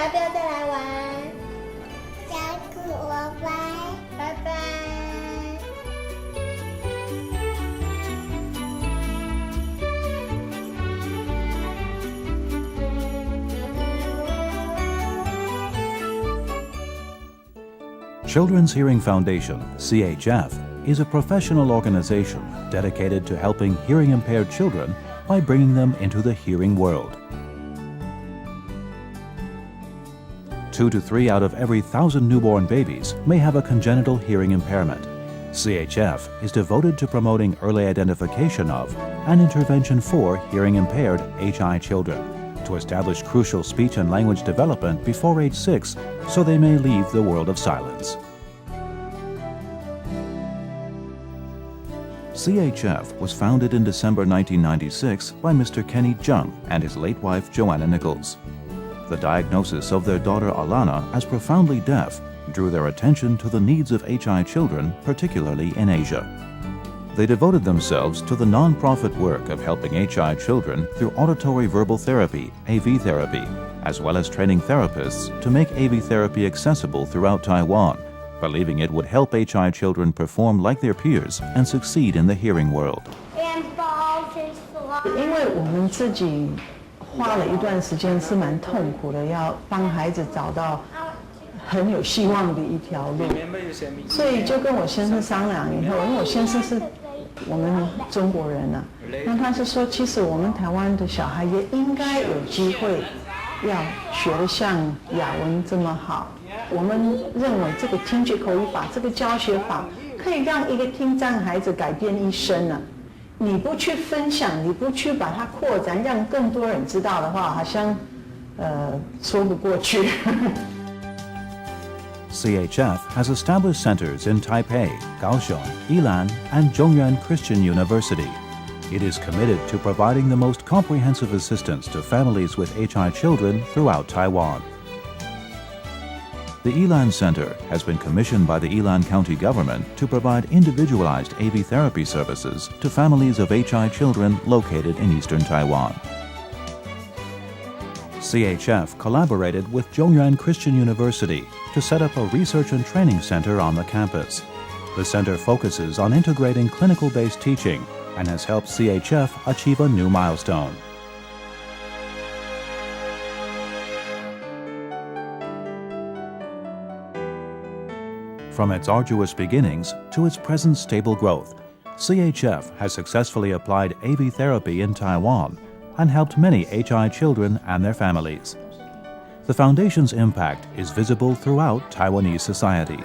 要不要再来玩？加个我拜。拜拜。Children's Hearing Foundation, CHF, is a professional organization dedicated to helping hearing-impaired children by bringing them into the hearing world. 2 to 3 out of every 1,000 newborn babies may have a congenital hearing impairment. CHF is devoted to promoting early identification of and intervention for hearing-impaired HI children, to establish crucial speech and language development before age 6 so they may leave the world of silence. CHF was founded in December 1996 by Mr. Kenny Jung and his late wife Joanna Nichols. The diagnosis of their daughter Alana as profoundly deaf drew their attention to the needs of HI children, particularly in Asia. They devoted themselves to the non-profit work of helping HI children through auditory verbal therapy, AV therapy, as well as training therapists to make AV therapy accessible throughout Taiwan, believing it would help HI children perform like their peers and succeed in the hearing world. 因为我们自己花了一段时间是蛮痛苦的，要帮孩子找到很有希望的一条路，所以就跟我先生商量以后，因为我先生是我们中国人啊，那他是说，其实我们台湾的小孩也应该有机会要学得像雅文这么好。我们认为这个听觉口语法这个教学法可以让一个听障孩子改变一生啊。你不去分享，你不去把它扩展，让更多人知道的话，好像说不过去。CHF has established centers in Taipei, Kaohsiung, Yilan, and Zhongyuan Christian University. It is committed to providing the most comprehensive assistance to families with HI children throughout Taiwan. The Yilan Center has been commissioned by the Yilan County government to provide individualized AV therapy services to families of HI children located in eastern Taiwan. CHF collaborated with Zhongyuan Christian University to set up a research and training center on the campus. The center focuses on integrating clinical-based teaching and has helped CHF achieve a new milestone. From its arduous beginnings to its present stable growth, CHF has successfully applied AV therapy in Taiwan and helped many HI children and their families. The Foundation's impact is visible throughout Taiwanese society.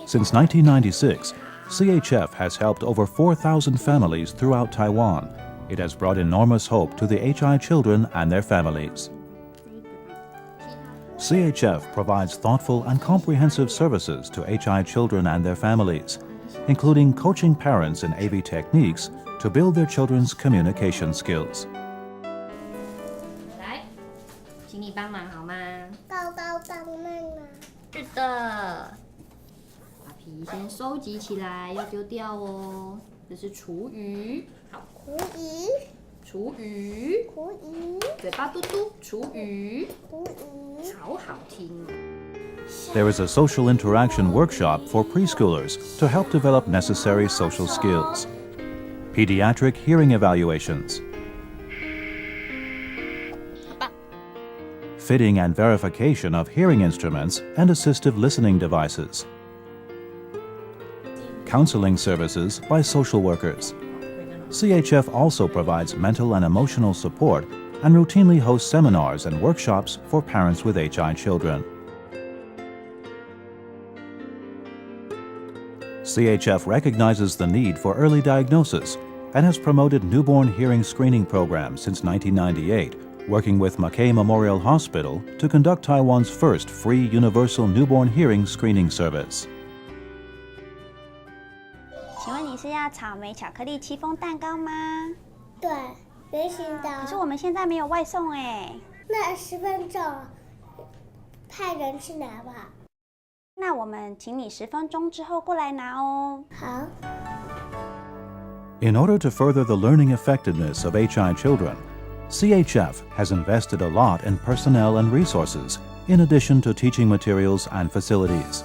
Since 1996, CHF has helped over 4,000 families throughout Taiwan. It has brought enormous hope to the HI children and their families. CHF provides thoughtful and comprehensive services to HI children and their families, including coaching parents in AV techniques to build their children's communication skills. 来，请你帮忙好吗？抱抱帮妈妈。是的，把皮先收集起来，要丢掉哦。这是厨余，好，厨余，厨余，厨余，嘴巴嘟嘟，厨余，厨余。好好听哦。There is a social interaction workshop for preschoolers to help develop necessary social skills. Pediatric hearing evaluations. Fitting and verification of hearing instruments and assistive listening devices. Counseling services by social workers. CHF also provides mental and emotional support and routinely hosts seminars and workshops for parents with HI children. CHF recognizes the need for early diagnosis and has promoted newborn hearing screening programs since 1998, working with Mackay Memorial Hospital to conduct Taiwan's first free universal newborn hearing screening service. 请问你是要草莓巧克力戚风蛋糕吗？对，圆形的。可是我们现在没有外送哎。那10分钟，派人去拿吧。那我们请你10分钟之后过来拿哦。好。In order to further the learning effectiveness of HI children, CHF has invested a lot in personnel and resources, in addition to teaching materials and facilities.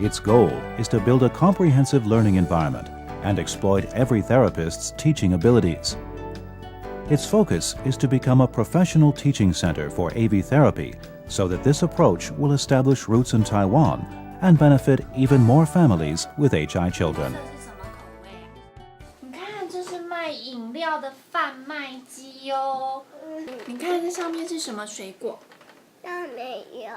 Its goal is to build a comprehensive learning environment and exploit every therapist's teaching abilities. Its focus is to become a professional teaching center for AV therapy so that this approach will establish roots in Taiwan and benefit even more families with HI children. 你看，这是卖饮料的贩卖机哦。你看这上面是什么水果？上面有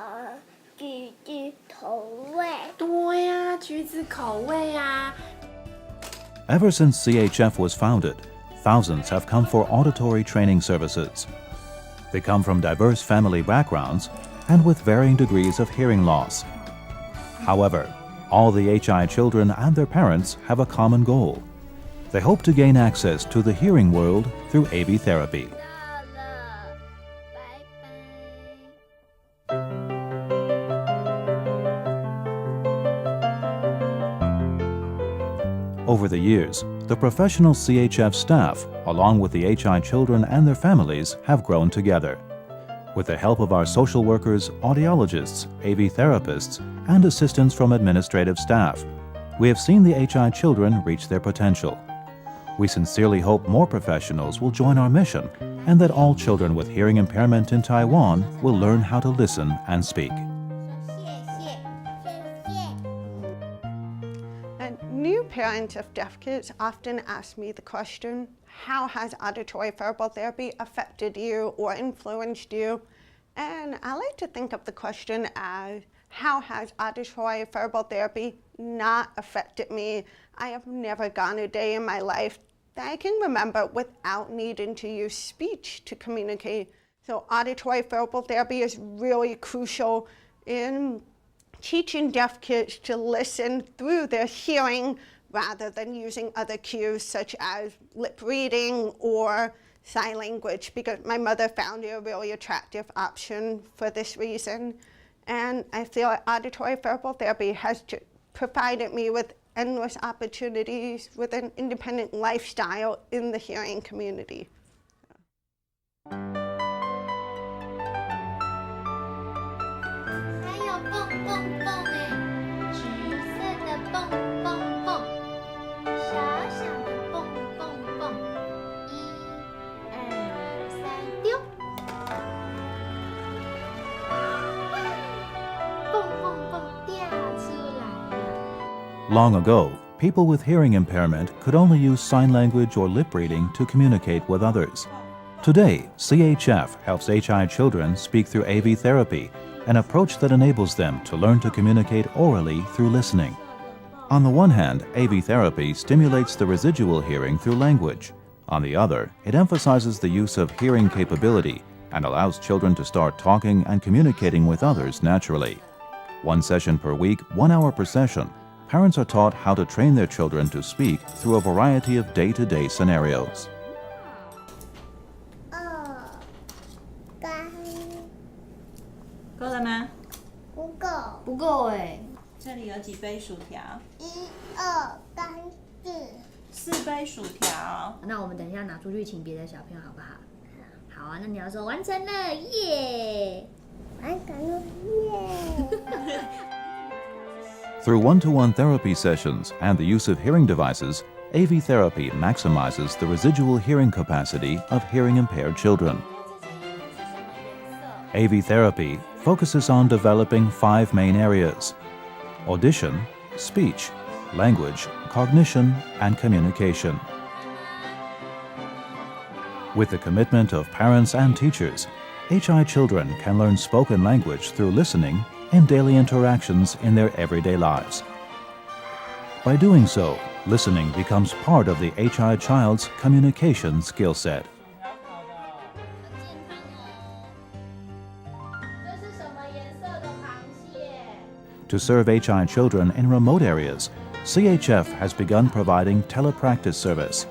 橘子口味。对呀，橘子口味啊。Ever since CHF was founded, thousands have come for auditory training services. They come from diverse family backgrounds and with varying degrees of hearing loss. However, all the HI children and their parents have a common goal. They hope to gain access to the hearing world through AV therapy. 到了，拜拜。Over the years, the professional CHF staff, along with the HI children and their families, have grown together. With the help of our social workers, audiologists, AV therapists, and assistance from administrative staff, we have seen the HI children reach their potential. We sincerely hope more professionals will join our mission and that all children with hearing impairment in Taiwan will learn how to listen and speak. 谢谢。 And new parents of deaf kids often ask me the question, how has auditory verbal therapy affected you or influenced you? And I like to think of the question as, how has auditory verbal therapy not affected me? I have never gone a day in my life that I can remember without needing to use speech to communicate. So auditory verbal therapy is really crucial in teaching deaf kids to listen through their hearing rather than using other cues such as lip reading or sign language, because my mother found it a really attractive option for this reason. And I feel auditory verbal therapy has provided me with endless opportunities with an independent lifestyle in the hearing community. 还有蹦蹦蹦哎，橘色的蹦蹦蹦，小小的蹦蹦蹦，一、二、三，丢！蹦蹦蹦掉出来了。 Long ago, people with hearing impairment could only use sign language or lip reading to communicate with others. Today, CHF helps HI children speak through AV therapy, an approach that enables them to learn to communicate orally through listening. On the one hand, AV therapy stimulates the residual hearing through language. On the other, it emphasizes the use of hearing capability and allows children to start talking and communicating with others naturally. One session per week, 1 hour per session, parents are taught how to train their children to speak through a variety of day-to-day scenarios. 2、3，够了吗？不够。不够哎，这里有几杯薯条1、2、3、4。 ？4杯薯条。那我们等一下拿出去请别的小朋友好不好？好啊，那你要说完成了，耶！完成了，耶！ Through one-to-one therapy sessions and the use of hearing devices, AV therapy maximizes the residual hearing capacity of hearing-impaired children. AV therapy focuses on developing 5 main areas: audition, speech, language, cognition, and communication. With the commitment of parents and teachers, HI children can learn spoken language through listening in daily interactions in their everyday lives. By doing so, listening becomes part of the HI child's communication skill set. 这是什么颜色的螃蟹？ To serve HI children in remote areas, CHF has begun providing telepractice service.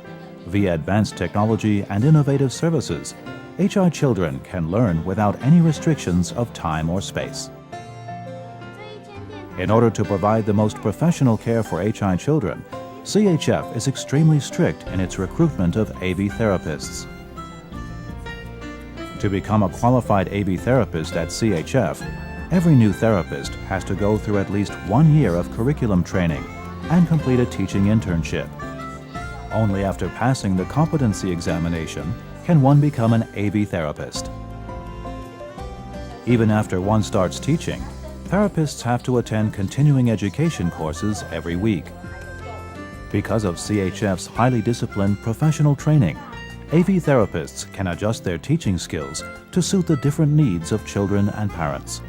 Via advanced technology and innovative services, HI children can learn without any restrictions of time or space. In order to provide the most professional care for HI children, CHF is extremely strict in its recruitment of AV therapists. To become a qualified AV therapist at CHF, every new therapist has to go through at least 1 year of curriculum training and complete a teaching internship. Only after passing the competency examination can one become an AV therapist. Even after one starts teaching, therapists have to attend continuing education courses every week. Because of CHF's highly disciplined professional training, AV therapists can adjust their teaching skills to suit the different needs of children and parents.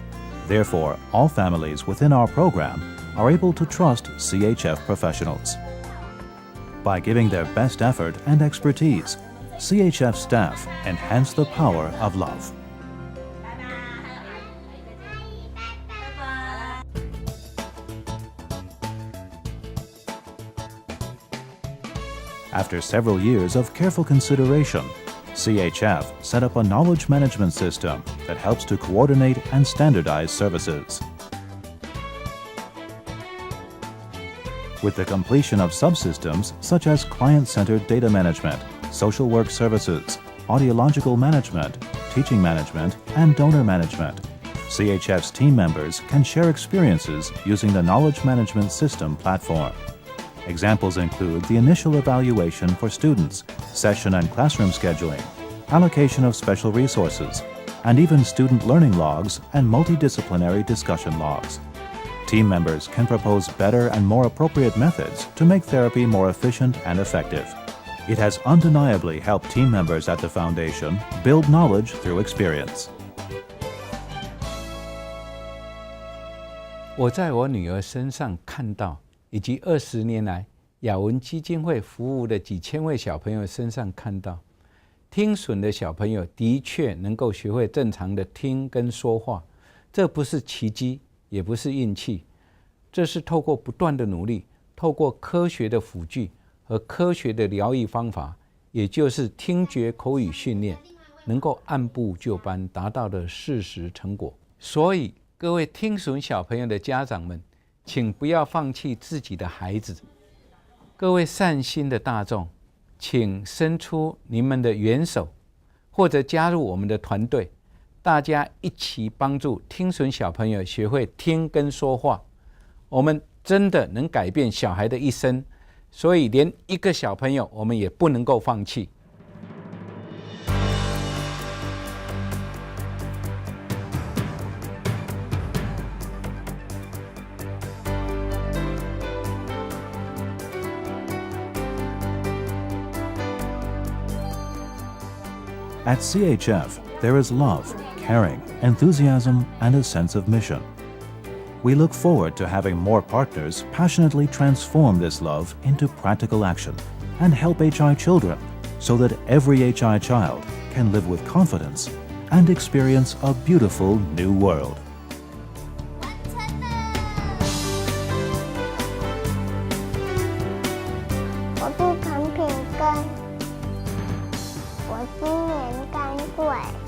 Therefore, all families within our program are able to trust CHF professionals. By giving their best effort and expertise, CHF staff enhance the power of love. After several years of careful consideration, CHF set up a knowledge management system that helps to coordinate and standardize services. With the completion of subsystems such as client-centered data management, social work services, audiological management, teaching management, and donor management, CHF's team members can share experiences using the knowledge management system platform. Examples include the initial evaluation for students, session and classroom scheduling, allocation of special resources, and even student learning logs and multidisciplinary discussion logs. Team members can propose better and more appropriate methods to make therapy more efficient and effective. It has undeniably helped team members at the Foundation build knowledge through experience. 我在我女儿身上看到，以及20年来雅文基金会服务的几千位小朋友身上看到，听损的小朋友的确能够学会正常的听跟说话，这不是奇迹，也不是运气，这是透过不断的努力，透过科学的辅具和科学的疗愈方法，也就是听觉口语训练，能够按部就班达到的事实成果。所以各位听损小朋友的家长们，请不要放弃自己的孩子。各位善心的大众，请伸出你们的援手，或者加入我们的团队，大家一起帮助听损小朋友学会听跟说话。我们真的能改变小孩的一生，所以连一个小朋友我们也不能够放弃。At CHF, there is love, caring, enthusiasm, and a sense of mission. We look forward to having more partners passionately transform this love into practical action and help HI children so that every HI child can live with confidence and experience a beautiful new world. 我是陈品根，我今年3岁。